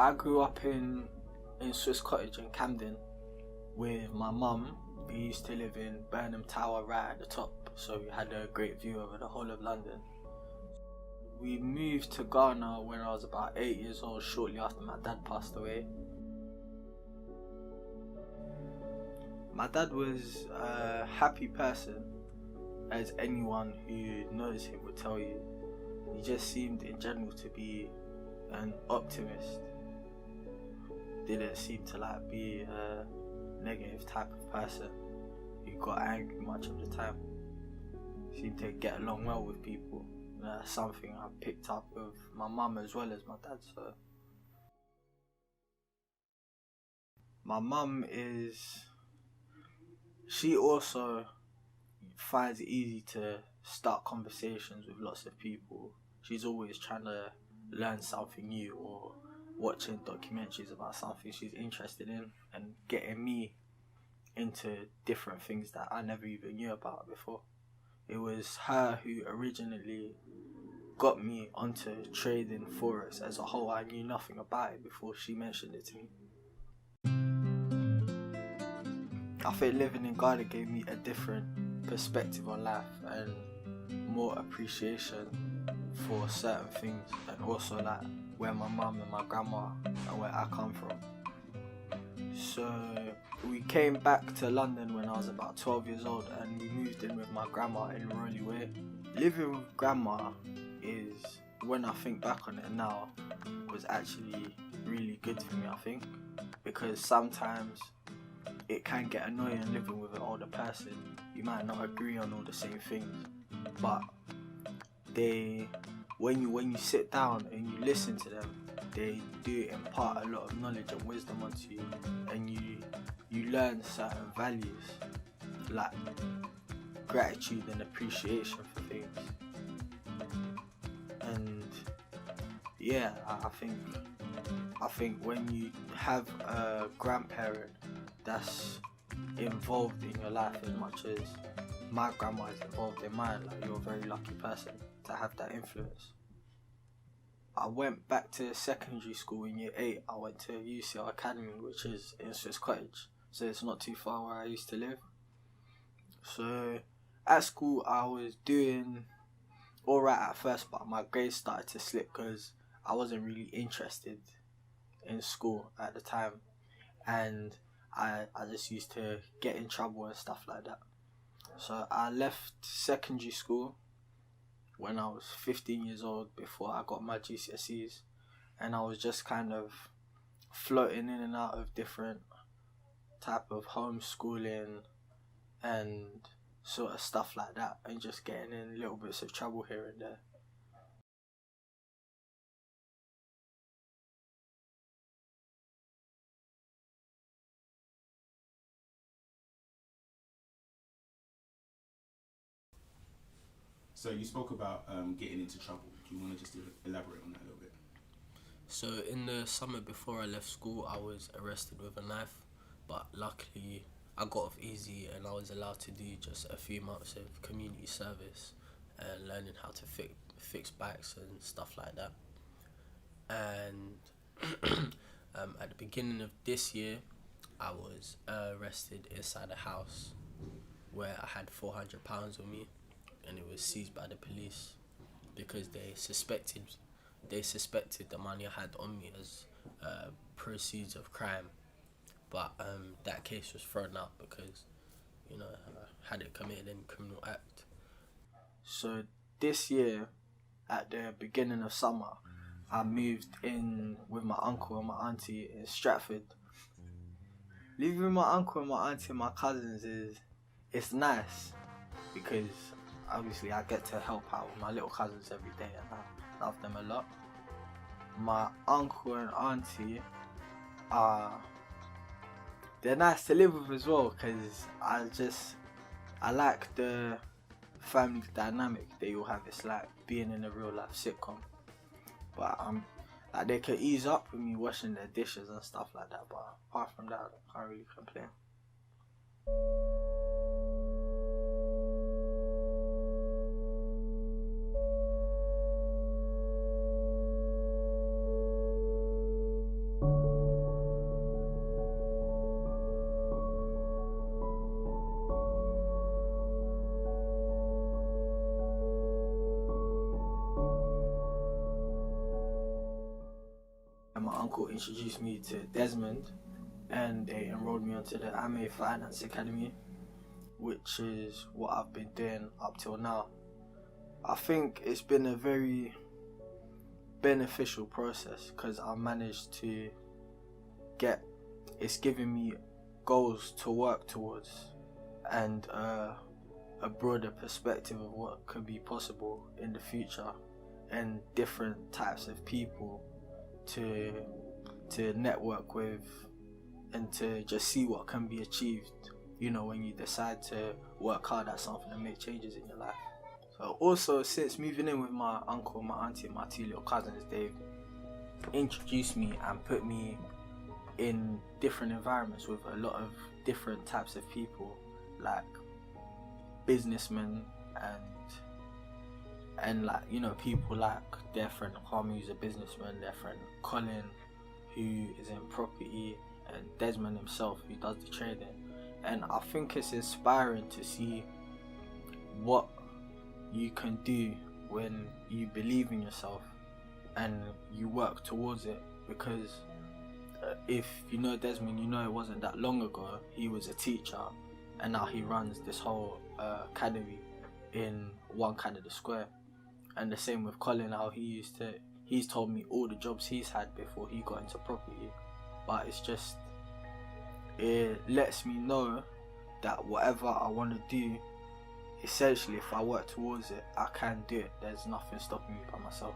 I grew up in Swiss Cottage in Camden with my mum. We used to live in Burnham Tower right at the top, so we had a great view over the whole of London. We moved to Ghana when I was about 8 years old, shortly after my dad passed away. My dad was a happy person, as anyone who knows him would tell you. He just seemed in general to be an optimist. Didn't seem to be a negative type of person who got angry much of the time. Seemed to get along well with people. That's something I picked up with my mum as well as my dad. So my mum she also finds it easy to start conversations with lots of people. She's always trying to learn something new or watching documentaries about something she's interested in and getting me into different things that I never even knew about before. It was her who originally got me onto trading Forex as a whole. I knew nothing about it before she mentioned it to me. I think living in Ghana gave me a different perspective on life and more appreciation for certain things, and also where my mum and my grandma and where I come from. So we came back to London when I was about 12 years old, and we moved in with my grandma in Rolly Way. Living with grandma is, when I think back on it now, was actually really good for me, I think, because sometimes it can get annoying living with an older person. You might not agree on all the same things, but when you sit down and you listen to them, they do impart a lot of knowledge and wisdom onto you, and you learn certain values like gratitude and appreciation for things. And yeah, I think when you have a grandparent that's involved in your life as much as my grandma is involved in mine, you're a very lucky person to have that influence. I went back to secondary school in year 8. I went to UCL Academy, which is in Swiss Cottage, so it's not too far where I used to live. So at school I was doing alright at first, but my grades started to slip because I wasn't really interested in school at the time, and I just used to get in trouble and stuff like that. So I left secondary school when I was 15 years old, before I got my GCSEs, and I was just kind of floating in and out of different type of homeschooling and sort of stuff like that, and just getting in little bits of trouble here and there. So you spoke about getting into trouble. Do you want to just elaborate on that a little bit? So in the summer before I left school, I was arrested with a knife, but luckily I got off easy and I was allowed to do just a few months of community service and learning how to fix bikes and stuff like that. And at the beginning of this year, I was arrested inside a house where I had £400 with me, and it was seized by the police because they suspected the money I had on me as proceeds of crime. But that case was thrown out because, I hadn't committed any criminal act. So this year, at the beginning of summer, I moved in with my uncle and my auntie in Stratford. Living with my uncle and my auntie and my cousins it's nice because obviously I get to help out with my little cousins every day and I love them a lot. My uncle and auntie they're nice to live with as well, because I like the family dynamic they all have. It's like being in a real life sitcom. But they can ease up with me washing their dishes and stuff like that, but apart from that, I can't really complain. uncle introduced me to Desmond, and they enrolled me onto the Amey Finance Academy, which is what I've been doing up till now. I think it's been a very beneficial process because I managed to it's giving me goals to work towards, and a broader perspective of what could be possible in the future, and different types of people to network with, and to just see what can be achieved, you know, when you decide to work hard at something and make changes in your life. So also, since moving in with my uncle, my auntie, and my 2 little cousins, they've introduced me and put me in different environments with a lot of different types of people, like businessmen and like, you know, people like their friend Kwame, who's a businessman, their friend Colin, who is in property, and Desmond himself, who does the trading. And I think it's inspiring to see what you can do when you believe in yourself and you work towards it, because if you know Desmond, you know it wasn't that long ago he was a teacher, and now he runs this whole academy in One Canada Square. And the same with Colin, how he's told me all the jobs he's had before he got into property. But it's just, it lets me know that whatever I want to do, essentially if I work towards it, I can do it. There's nothing stopping me by myself.